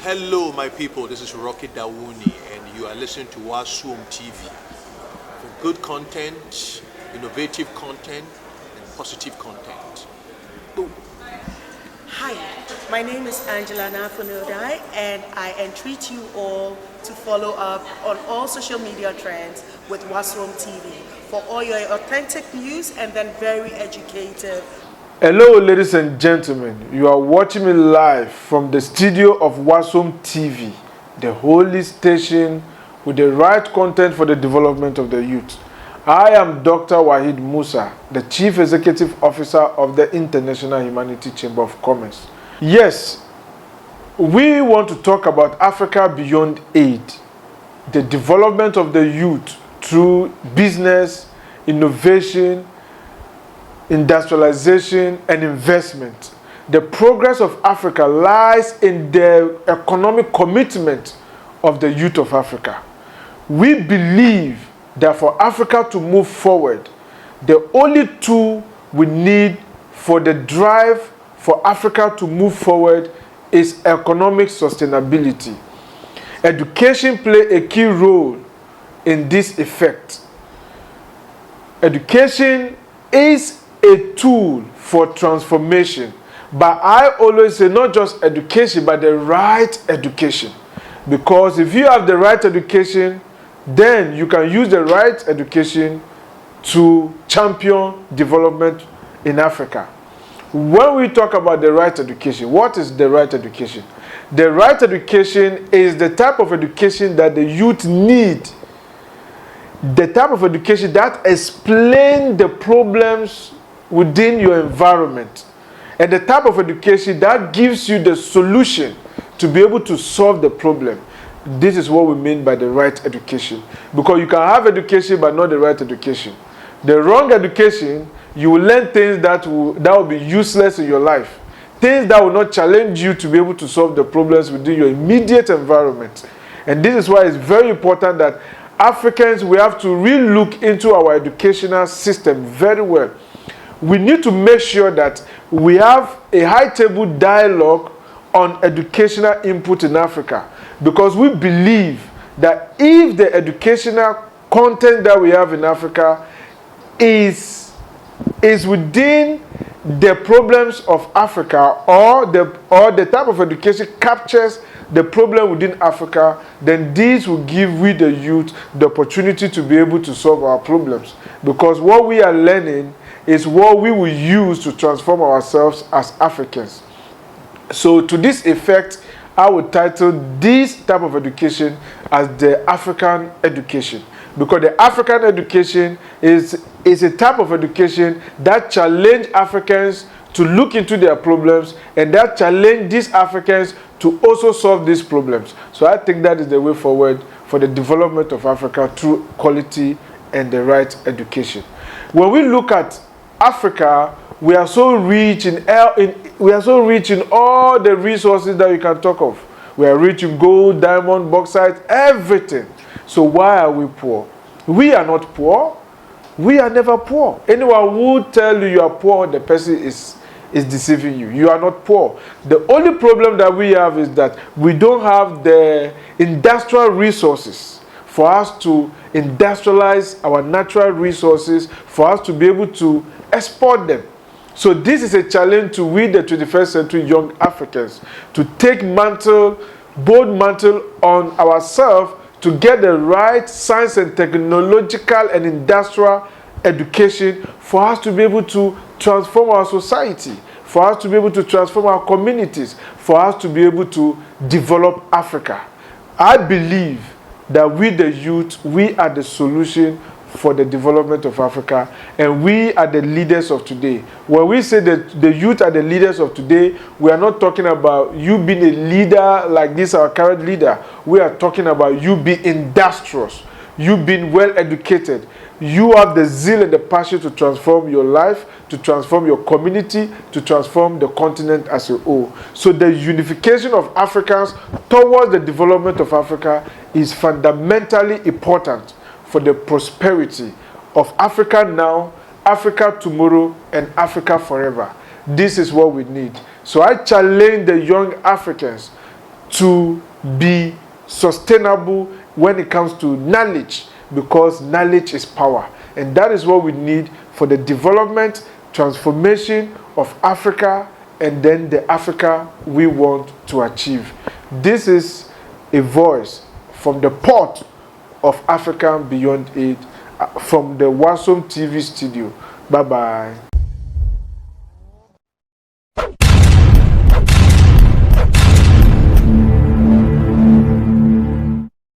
Hello, my people. This is Rocky Dawuni, and you are listening to Wasum TV for good content, innovative content, and positive content. Boom. Hi, my name is Angela Nafunodai, and I entreat you all to follow up on all social media trends with Wasum TV for all your authentic news and then very educative. Hello, ladies and gentlemen. You are watching me live from the studio of Wasum TV, the holy station with the right content for the development of the youth. I am Dr. Wahid Musa, the Chief Executive Officer of the International Humanity Chamber of Commerce. Yes, we want to talk about Africa Beyond Aid, the development of the youth through business, innovation, industrialization and investment. The progress of Africa lies in the economic commitment of the youth of Africa. We believe that for Africa to move forward, the only tool we need for the drive for Africa to move forward is economic sustainability. Education plays a key role in this effect. Education is a tool for transformation, but I always say not just education but the right education, because if you have the right education, then you can use the right education to champion development in Africa. When we talk about the right education, what is the right education? The right education is the type of education that the youth need, the type of education that explains the problems within your environment, and the type of education that gives you the solution to be able to solve the problem. This is what we mean by the right education, because you can have education but not the right education. The wrong education, you will learn things that will be useless in your life, things that will not challenge you to be able to solve the problems within your immediate environment. And this is why it's very important that Africans, we have to really look into our educational system very well. We need to make sure that we have a high-table dialogue on educational input in Africa, because we believe that if the educational content that we have in Africa is within the problems of Africa, or the type of education captures the problem within Africa, then this will give we the youth the opportunity to be able to solve our problems, because what we are learning is what we will use to transform ourselves as Africans. So to this effect, I would title this type of education as the African education, because the African education is a type of education that challenges Africans to look into their problems, and that challenge these Africans to also solve these problems. So I think that is the way forward for the development of Africa through quality and the right education. When we look at Africa, we are so rich in all the resources that you can talk of. We are rich in gold, diamond, bauxite, everything. So why are we poor? We are not poor. We are never poor. Anyone who tell you are poor, the person is deceiving you. You are not poor. The only problem that we have is that we don't have the industrial resources for us to industrialize our natural resources, for us to be able to export them. So this is a challenge to we, the 21st century young Africans, to take bold mantle on ourselves to get the right science and technological and industrial education for us to be able to transform our society, for us to be able to transform our communities, for us to be able to develop Africa. I believe that we, the youth, we are the solution for the development of Africa, and we are the leaders of today. When we say that the youth are the leaders of today, we are not talking about you being a leader like this, our current leader. We are talking about you being industrious, you being well educated. You have the zeal and the passion to transform your life, to transform your community, to transform the continent as a whole. So the unification of Africans towards the development of Africa is fundamentally important for the prosperity of Africa now Africa tomorrow and Africa forever. This is what we need. So I challenge the young Africans to be sustainable when it comes to knowledge, because knowledge is power. And that is what we need for the development, transformation of Africa, and then the Africa we want to achieve. This is a voice from the port of Africa Beyond Aid, from the Wasum TV studio. Bye-bye.